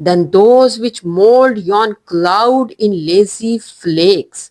Then those which mold yon cloud in lazy flakes.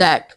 that,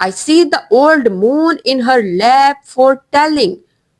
I see the old moon in her lap foretelling.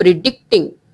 predicting,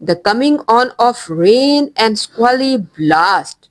The coming on of rain and squally blast.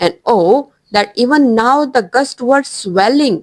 And oh, that even now the gusts were swelling.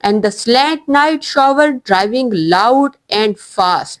And the slant night shower driving loud and fast.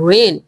rain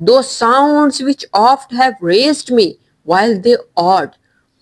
Those sounds which oft have raised me while they awed.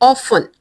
often,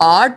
Awed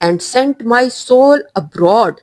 And sent my soul abroad.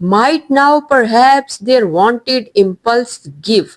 Might now perhaps their wanted impulse give.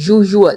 usual.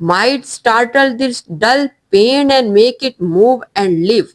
Might startle this dull pain and make it move and live.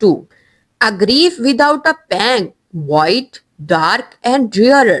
2. A grief without a pang, void, dark and drearer.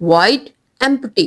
void empty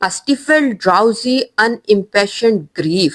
A stifled, drowsy, unimpassioned grief.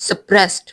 suppressed,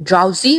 Drowsy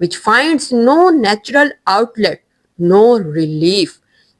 Which finds no natural outlet, no relief.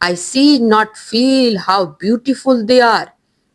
I see not feel how beautiful they are.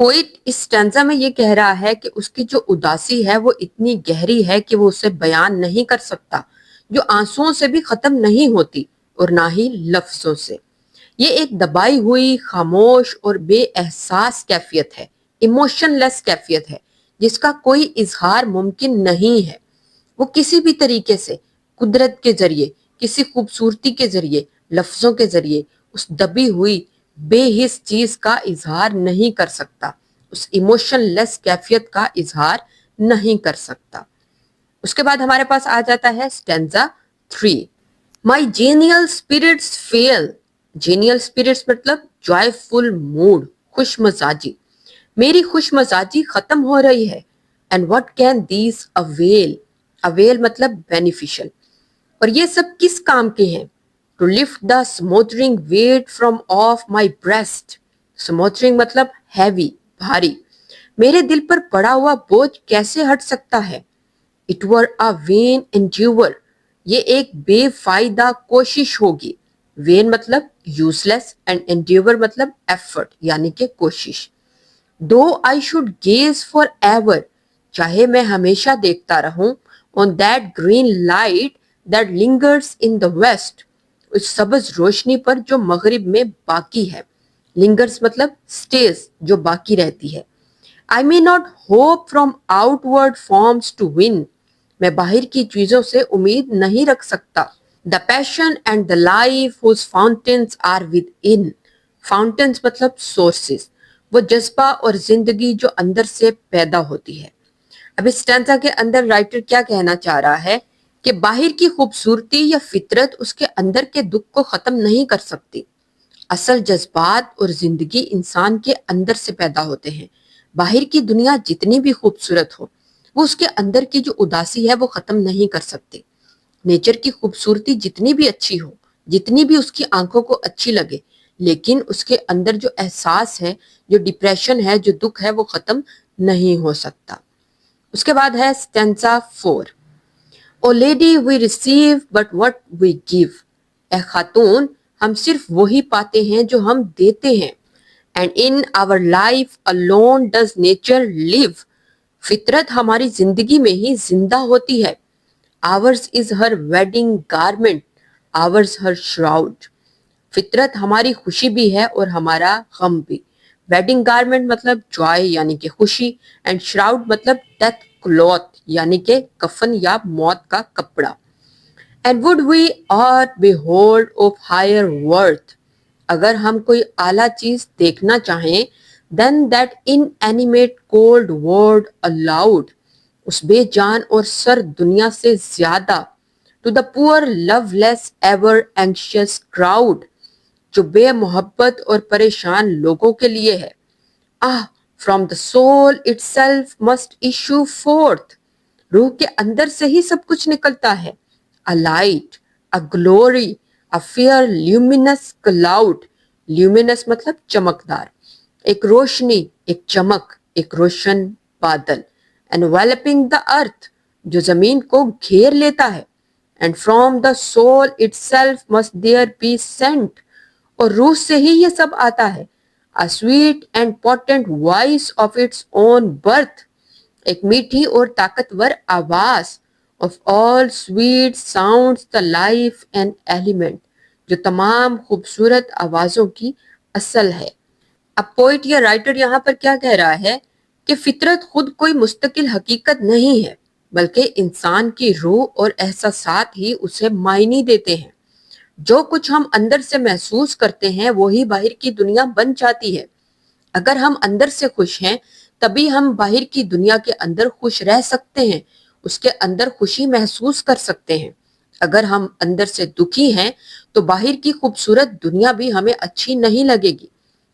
Poet اس stanza میں یہ کہہ رہا ہے کہ اس کی جو اداسی ہے وہ اتنی گہری ہے کہ وہ اسے بیان نہیں کر سکتا، جو آنسوؤں سے بھی ختم نہیں ہوتی اور نہ ہی لفظوں سے۔ یہ ایک دبائی ہوئی، خاموش اور بے احساس کیفیت ہے، ایموشن لیس کیفیت ہے، جس کا کوئی اظہار ممکن نہیں ہے۔ وہ کسی بھی طریقے سے، قدرت کے ذریعے، کسی خوبصورتی کے ذریعے، لفظوں کے ذریعے اس دبی ہوئی بے حس چیز کا اظہار نہیں کر سکتا، اس ایموشن لیس کیفیت کا اظہار نہیں کر سکتا۔ اس کے بعد ہمارے پاس آ جاتا ہے stanza 3۔ My genial spirits fail۔ genial spirits مطلب joyful mood، خوش مزاجی۔ میری خوش مزاجی ختم ہو رہی ہے۔ And what can these avail؟ avail مطلب beneficial۔ اور یہ سب کس کام کے ہیں؟ To lift the smothering weight from off my breast۔ smothering مطلب heavy، بھاری۔ میرے دل پر پڑا ہوا بوجھ کیسے ہٹ سکتا ہے؟ It were a vain endeavor۔ یہ ایک بے فائدہ کوشش ہوگی۔ vain مطلب useless and endeavor مطلب effort یعنی کہ کوشش۔ Though I should gaze forever۔ چاہے میں ہمیشہ دیکھتا رہوں on that green light that lingers in the west۔ اس سبز روشنی پر جو مغرب میں باقی ہے۔ lingers مطلب stays جو باقی رہتی ہے۔ I may not hope from outward forms to win۔ میں باہر کی چیزوں سے امید نہیں رکھ سکتا۔ The passion and the life whose fountains are within۔ fountains مطلب sources، وہ جذبہ اور زندگی جو اندر سے پیدا ہوتی ہے۔ اب اس اسٹینزا کے اندر رائٹر کیا کہنا چاہ رہا ہے کہ باہر کی خوبصورتی یا فطرت اس کے اندر کے دکھ کو ختم نہیں کر سکتی۔ اصل جذبات اور زندگی انسان کے اندر سے پیدا ہوتے ہیں۔ باہر کی دنیا جتنی بھی خوبصورت ہو، وہ اس کے اندر کی جو اداسی ہے وہ ختم نہیں کر سکتی۔ نیچر کی خوبصورتی جتنی بھی اچھی ہو، جتنی بھی اس کی آنکھوں کو اچھی لگے، لیکن اس کے اندر جو احساس ہے، جو ڈپریشن ہے، جو دکھ ہے، وہ ختم نہیں ہو سکتا۔ اس کے بعد ہے stanza 4۔ O lady we receive but what we give۔ اے خاتون، ہم صرف وہی پاتے ہیں جو ہم دیتے ہیں۔ And in our life alone does nature live۔ فطرت ہماری زندگی میں ہی زندہ ہوتی ہے۔ Ours is her wedding garment، ours her shroud۔ فطرت ہماری خوشی بھی ہے اور ہمارا غم بھی۔ ویڈنگ گارمنٹ مطلب جوائے یعنی کہ خوشی، اینڈ شراؤڈ مطلب ڈیتھ کلوتھ یعنی کہ کفن یا موت کا کپڑا۔ And would we ought behold of higher worth۔ اگر ہم کوئی اعلیٰ چیز دیکھنا چاہیں then that inanimate cold word aloud۔ اس بے جان اور سرد دنیا سے زیادہ۔ to the poor loveless ever anxious crowd۔ جو بے محبت اور پریشان لوگوں کے لیے ہے۔ from the soul itself must issue forth۔ روح کے اندر سے ہی سب کچھ نکلتا ہے۔ a light، a glory، a fair luminous cloud۔ luminous مطلب چمکدار، ایک روشنی، ایک چمک، ایک روشن بادل۔ enveloping the earth، جو زمین کو گھیر لیتا ہے۔ and from the soul itself must there be sent۔ اور روح سے ہی یہ سب آتا ہے۔ a sweet and potent voice of its own birth۔ ایک میٹھی اور طاقتور آواز۔ of all sweet sounds the life and element۔ جو تمام خوبصورت آوازوں کی اصل ہے۔ اب پوئٹ یا رائٹر یہاں پر کیا کہہ رہا ہے کہ فطرت خود کوئی مستقل حقیقت نہیں ہے، بلکہ انسان کی روح اور احساسات ہی اسے معنی دیتے ہیں۔ جو کچھ ہم اندر سے محسوس کرتے ہیں وہی باہر کی دنیا بن جاتی ہے۔ اگر ہم اندر سے خوش ہیں تبھی ہم باہر کی دنیا کے اندر خوش رہ سکتے ہیں، اس کے اندر خوشی محسوس کر سکتے ہیں۔ اگر ہم اندر سے دکھی ہیں تو باہر کی خوبصورت دنیا بھی ہمیں اچھی نہیں لگے گی،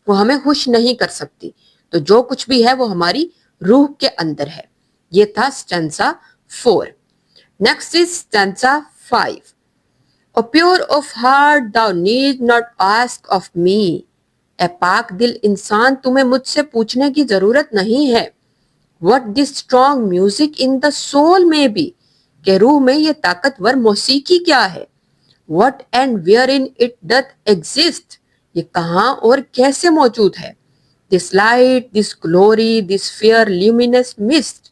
وہ ہمیں خوش نہیں کر سکتی۔ تو جو کچھ بھی ہے وہ ہماری روح کے اندر ہے۔ یہ تھا stanza 4۔ Next is stanza 5۔ O pure of heart thou need not ask of me۔ اے پاک دل انسان تمہیں مجھ سے پوچھنے کی ضرورت نہیں ہے۔ What this strong music in the soul may be۔ کہ روح میں یہ طاقتور موسیقی کیا ہے۔ What and wherein it doth exist۔ یہ کہاں اور کیسے موجود ہے۔ This light, this glory, this fair luminous mist.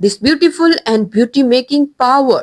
This beautiful and beauty making power.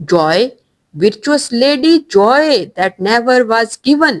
Joy, virtuous lady joy that never was given.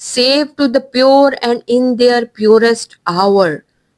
save to the pure and in their purest hour,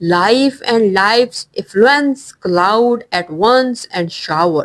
Life and life's effluence cloud at once and shower.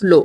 flow.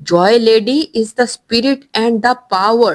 Joy lady is the spirit and the power.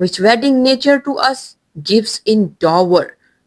Which wedding nature to us gives in dower.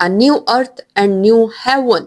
A new earth and new heaven.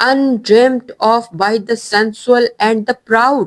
Undreamt of by the sensual and the proud.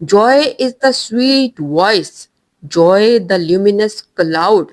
Joy is the sweet voice. Joy the luminous cloud.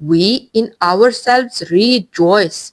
We in ourselves rejoice.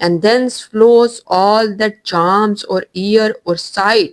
And thence flows all that charms or ear or sight.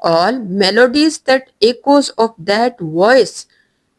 All melodies that echoes of that voice.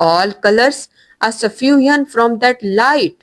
All colors are suffusion from that light.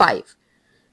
5.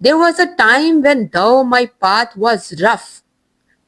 There was a time when though my path was rough.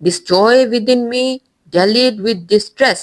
This joy within me dallied with distress.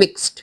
mixed,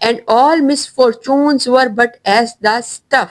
And all misfortunes were but as the stuff.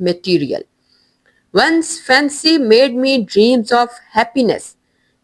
material. Once fancy made me dreams of happiness.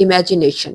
imagination,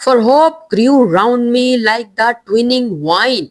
For hope grew round me like the twining vine.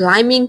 climbing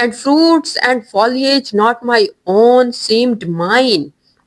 And fruits and foliage not my own seemed mine.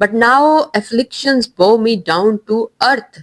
But now afflictions bow me down to earth.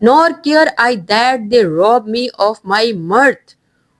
Nor care I that they rob me of my mirth.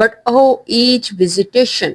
But oh each visitation.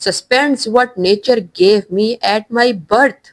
suspends what nature gave me at my birth.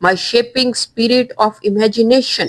My shaping spirit of imagination.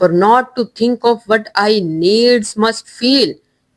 For not to think of what I needs must feel.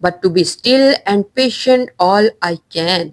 But to be still and patient all I can.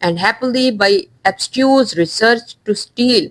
And happily by abstruse research to steal.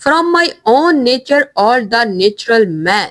From my own nature all the natural man.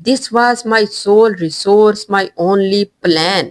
This was my sole resource, my only plan.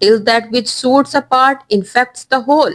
Till that which suits a part infects the whole.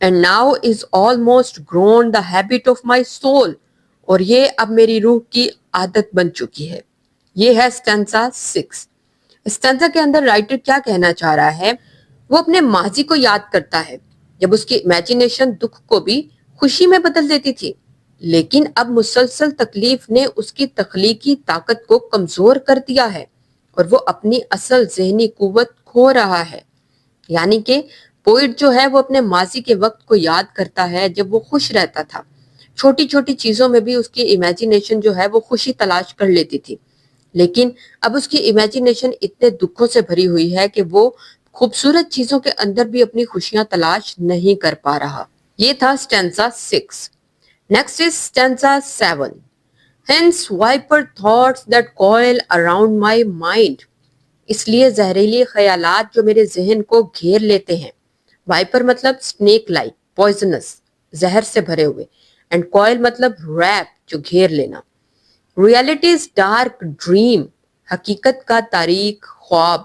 And now is almost grown the habit of my soul. اور یہ اب میری روح کی عادت بن چکی ہے. یہ ہے اسٹینزا 6. اسٹینزا کے اندر رائٹر کیا کہنا چاہ رہا ہے؟ وہ اپنے ماضی کو یاد کرتا ہے جب اس کی امیجینیشن دکھ کو بھی خوشی میں بدل دیتی تھی، لیکن اب مسلسل تکلیف نے اس کی تخلیقی طاقت کو کمزور کر دیا ہے اور وہ اپنی اصل ذہنی قوت کھو رہا ہے. یعنی کہ پوئٹ جو ہے وہ اپنے ماضی کے وقت کو یاد کرتا ہے جب وہ خوش رہتا تھا. چھوٹی چھوٹی چیزوں میں بھی اس کی امیجینیشن جو ہے وہ خوشی تلاش کر لیتی تھی، لیکن اب اس کی امیجینیشن اتنے دکھوں سے بھری ہوئی ہے کہ وہ خوبصورت چیزوں کے اندر بھی اپنی خوشیاں تلاش نہیں کر پا رہا. یہ تھا stanza 6. Next is stanza 7. Hence viper thoughts that coil around my mind. اس لیے زہریلی خیالات جو میرے ذہن کو گھیر لیتے ہیں. وائپر مطلب snake like, poisonous, زہر سے بھرے ہوئے. اینڈ کوئل مطلب ریپ جو گھیر لینا. ریالٹیز ڈارک ڈریم، حقیقت کا تاریک خواب.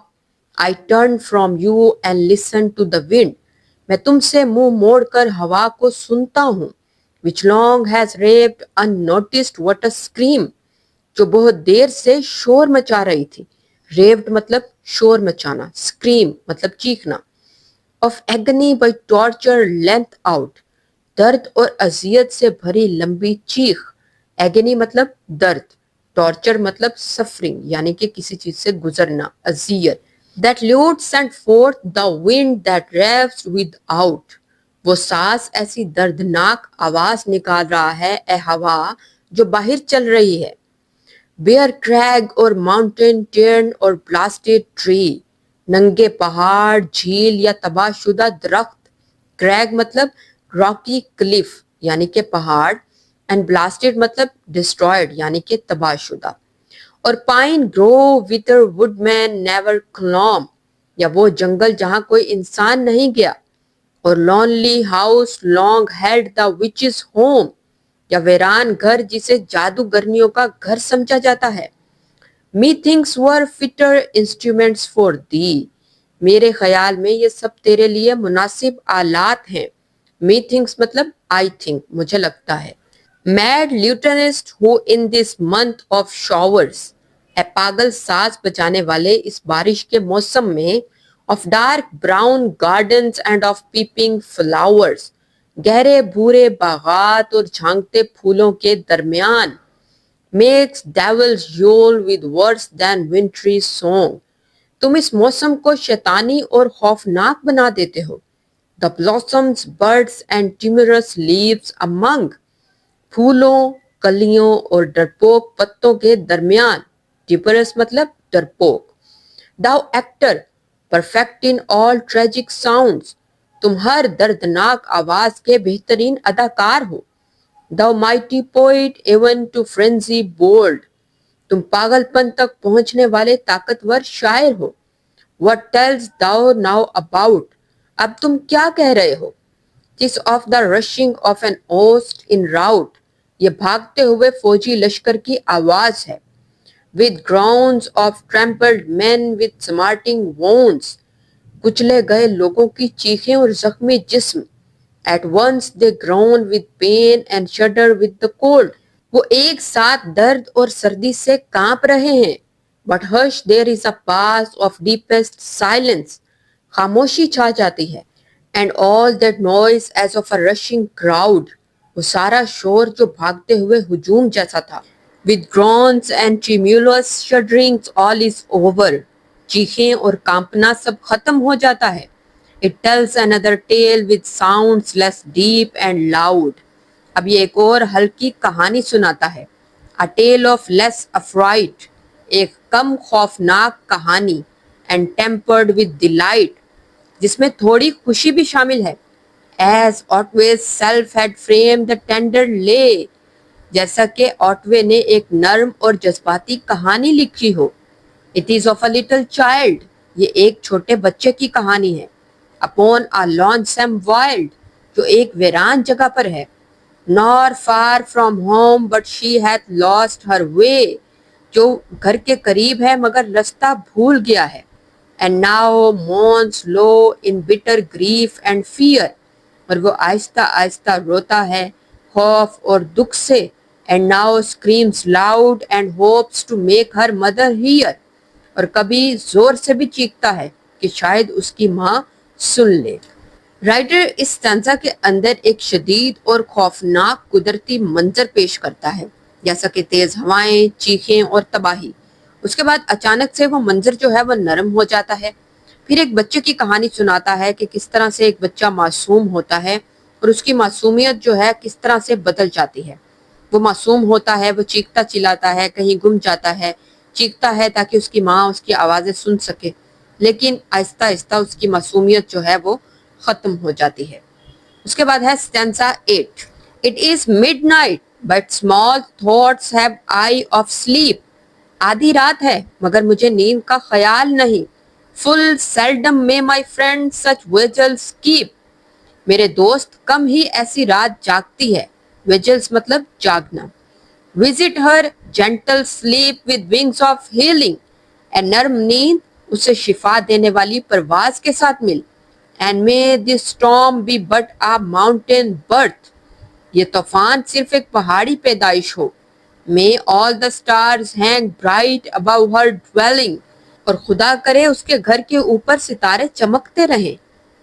I turn from you and listen to the wind. میں تم سے منہ موڑ کر ہوا کو سنتا ہوں. which long has raped unnoticed what a scream. جو بہت دیر سے شور مچا رہی تھی. ریوڈ مطلب شور مچانا، scream مطلب چیخنا. of agony by torture length out. درد اور اذیت سے بھری لمبی چیخ. ایگنی مطلب درد، ٹارچر مطلب سفرنگ یعنی کہ کسی چیز سے گزرنا، اذیت. that lute sent forth the wind that raves without. وہ سانس ایسی دردناک آواز نکال رہا ہے اے ہوا جو باہر چل رہی ہے. بیئر کریگ اور ماؤنٹین ٹرن اور بلاسٹڈ ٹری. ننگے پہاڑ، جھیل یا تباہ شدہ درخت. کریگ مطلب راکی کلف یعنی کہ پہاڑ، اینڈ بلاسٹڈ مطلب ڈسٹرائڈ یعنی کہ تباہ شدہ. اور پائن گرو وتر وڈ مین نیور کلام، یا وہ جنگل جہاں کوئی انسان نہیں گیا. اور لونلی ہاؤس لانگ ہیلڈ دا وچز ہوم، یا ویران گھر جسے جادوگرنیوں کا گھر سمجھا جاتا ہے. Methinks were fitter instruments for thee. میرے خیال میں یہ سب تیرے لیے مناسب آلات ہیں. می تھنکس مطلب آئی تھنک، مجھے لگتا ہے. Mad lutanist who in this month of showers. اے پاگل ساز بجانے والے اس بارش کے موسم میں. Of dark brown gardens and of peeping flowers. گہرے بھورے باغات اور جھانکتے پھولوں کے درمیان. Mak'st devils yule with worse than wintry song. تم اس موسم کو شیطانی اور خوفناک بنا دیتے ہو. The blossoms, birds and timorous leaves among. پھولوں، کلیوں اور ڈرپوک پتوں کے درمیان. ٹیپرس مطلب ڈرپوک. Thou actor, perfect in all tragic sounds. تم ہر دردناک آواز کے بہترین اداکار ہو. Thou mighty poet, even to frenzy bold. تم پاگل پن تک پہنچنے والے طاقتور شاعر ہو. What tells thou now about. اب تم کیا کہہ رہے ہو؟ 'Tis of the rushing of an host in rout. یہ بھاگتے ہوئے فوجی لشکر کی آواز ہے. With groans of trampled men with smarting wounds. کچلے گئے لوگوں کی چیخیں اور زخمی جسم. At once they groan with pain and shudder with the cold. وہ ایک ساتھ درد اور سردی سے کانپ رہے ہیں. But hush, there is a pause of deepest silence. خاموشی چھا جاتی ہے. And all that noise as of a rushing crowd. وہ سارا شور جو بھاگتے ہوئے ہجوم جیسا تھا. With groans and tremulous shudderings all is over. چیخیں اور کانپنا سب ختم ہو جاتا ہے. It tells another tale with sounds less deep and loud. اب یہ ایک اور ہلکی کہانی سناتا ہے. A tale of less affright. ایک کم خوفناک کہانی. And tempered with delight. جس میں تھوڑی خوشی بھی شامل ہے. As Otway's self had framed the tender lay. جیسا کہ آٹوے نے ایک نرم اور جذباتی کہانی لکھی ہو. It is of a little child. یہ ایک چھوٹے بچے کی کہانی ہے. Upon a lonesome wild. جو ایک ویران جگہ پر ہے. Nor far from home but she hath lost her way. جو گھر کے قریب ہے مگر رستہ بھول گیا ہے. And now mourns low in bitter grief and fear. اور وہ آہستہ آہستہ روتا ہے خوف اور دکھ سے. and now screams loud and hopes to make her mother hear. اور کبھی زور سے بھی چیختا ہے کہ شاید اس کی ماں سن لے۔ رائٹر اس اسٹینزا کے اندر ایک شدید اور خوفناک قدرتی منظر پیش کرتا ہے، جیسا کہ تیز ہوائیں، چیخیں اور تباہی۔ اس کے بعد اچانک سے وہ منظر جو ہے وہ نرم ہو جاتا ہے۔ پھر ایک بچے کی کہانی سناتا ہے کہ کس طرح سے ایک بچہ معصوم ہوتا ہے اور اس کی معصومیت جو ہے کس طرح سے بدل جاتی ہے۔ وہ معصوم ہوتا ہے، وہ چیختا چلاتا ہے، کہیں گم جاتا ہے، چیختا ہے تاکہ اس کی ماں اس کی آوازیں سن سکے، لیکن آہستہ آہستہ اس کی معصومیت جو ہے وہ ختم ہو جاتی ہے۔ اس کے بعد ہے stanza 8۔ It is midnight, but small thoughts have eye of sleep. آدھی رات ہے مگر مجھے نیند کا خیال نہیں۔ Full seldom may my friend such vigils keep. میرے دوست کم ہی ایسی رات جاگتی ہے۔ Vigils مطلب جاگنا۔ Visit her gentle sleep with wings of healing. اے نرم نیند اسے شفا دینے والی پرواز کے ساتھ مل۔ And may this storm be but a mountain birth. یہ طوفان صرف ایک پہاڑی پیدائش ہو۔ May all the stars hang bright above her dwelling. اور خدا کرے اس کے گھر کے اوپر ستارے چمکتے رہیں۔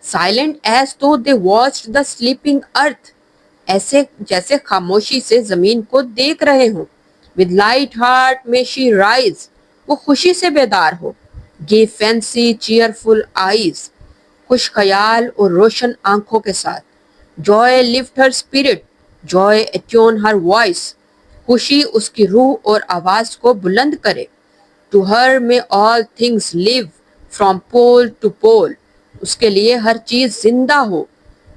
Silent as though they watched the sleeping earth. ایسے جیسے خاموشی سے زمین کو دیکھ رہے ہوں۔ With light heart may she rise. وہ خوشی سے بیدار ہو۔ Give fancy cheerful eyes. خوش خیال اور روشن آنکھوں کے ساتھ۔ Joy lift her spirit. Joy attune her voice. خوشی اس کی روح اور آواز کو بلند کرے۔ To her may all things live from pole to pole. اس کے لیے ہر چیز زندہ ہو۔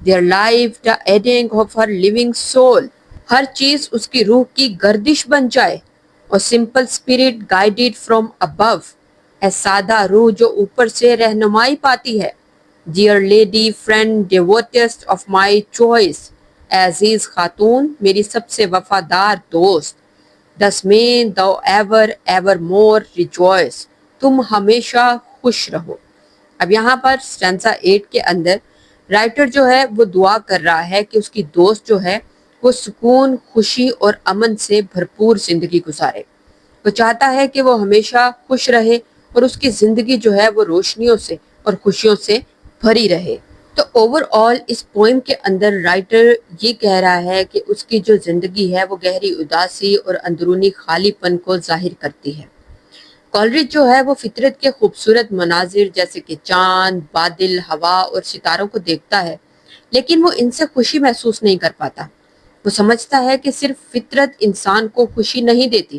Their life the adding of her living soul. ہر چیز اس کی روح کی گردش بن جائے۔ اور simple spirit guided from above. اے سادہ روح جو اوپر سے رہنمائی پاتی ہے۔ Dear lady friend devotest of my choice. اے عزیز خاتون میری سب سے وفادار دوست۔ Thus may thou ever more rejoice. تم ہمیشہ خوش رہو۔ اب یہاں پر اسٹینزا 8 کے اندر رائٹر جو ہے وہ دعا کر رہا ہے کہ اس کی دوست جو ہے وہ سکون، خوشی اور امن سے بھرپور زندگی گزارے۔ وہ چاہتا ہے کہ وہ ہمیشہ خوش رہے اور اس کی زندگی جو ہے وہ روشنیوں سے اور خوشیوں سے بھری رہے۔ تو اوور آل اس پوئم کے اندر رائٹر یہ کہہ رہا ہے کہ اس کی جو زندگی ہے وہ گہری اداسی اور اندرونی خالی پن کو ظاہر کرتی ہے۔ کالرج جو ہے وہ فطرت کے خوبصورت مناظر جیسے کہ چاند، بادل، ہوا اور ستاروں کو دیکھتا ہے، لیکن وہ ان سے خوشی محسوس نہیں کر پاتا۔ وہ سمجھتا ہے کہ صرف فطرت انسان کو خوشی نہیں دیتی،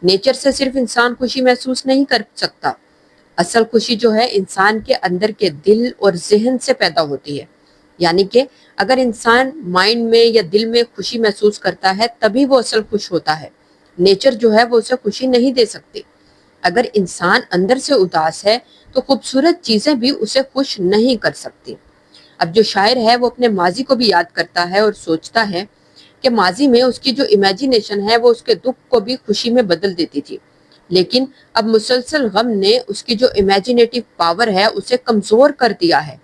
نیچر سے صرف انسان خوشی محسوس نہیں کر سکتا۔ اصل خوشی جو ہے انسان کے اندر کے دل اور ذہن سے پیدا ہوتی ہے، یعنی کہ اگر انسان مائنڈ میں یا دل میں خوشی محسوس کرتا ہے تبھی وہ اصل خوش ہوتا ہے۔ نیچر جو ہے وہ اسے خوشی نہیں دے سکتی۔ اگر انسان اندر سے اداس ہے تو خوبصورت چیزیں بھی اسے خوش نہیں کر سکتی۔ اب جو شاعر ہے وہ اپنے ماضی کو بھی یاد کرتا ہے اور سوچتا ہے کہ ماضی میں اس کی جو امیجینیشن ہے وہ اس کے دکھ کو بھی خوشی میں بدل دیتی تھی، لیکن اب مسلسل غم نے اس کی جو امیجینیٹو پاور ہے اسے کمزور کر دیا ہے،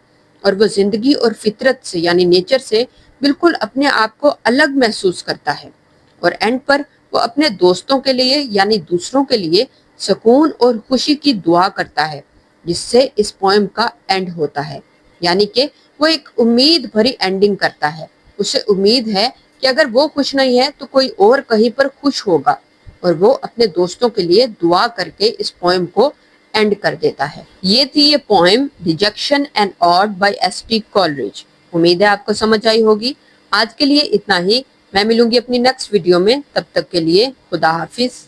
اور وہ زندگی اور فطرت سے یعنی نیچر سے بالکل اپنے آپ کو الگ محسوس کرتا ہے، اور اینڈ پر وہ اپنے دوستوں کے لیے یعنی دوسروں کے لیے سکون اور خوشی کی دعا کرتا ہے، جس سے اس پوئم کا اینڈ ہوتا ہے، یعنی کہ وہ ایک امید بھری اینڈنگ کرتا ہے۔ اسے امید ہے کہ اگر وہ خوش نہیں ہے تو کوئی اور کہیں پر خوش ہوگا، اور وہ اپنے دوستوں کے لیے دعا کر کے اس پوئم کو اینڈ کر دیتا ہے۔ یہ تھی یہ poem dejection and ode by S T Coleridge. امید ہے آپ کو سمجھ آئی ہوگی۔ آج کے لیے اتنا ہی، میں ملوں گی اپنی نیکسٹ ویڈیو میں، تب تک کے لیے خدا حافظ۔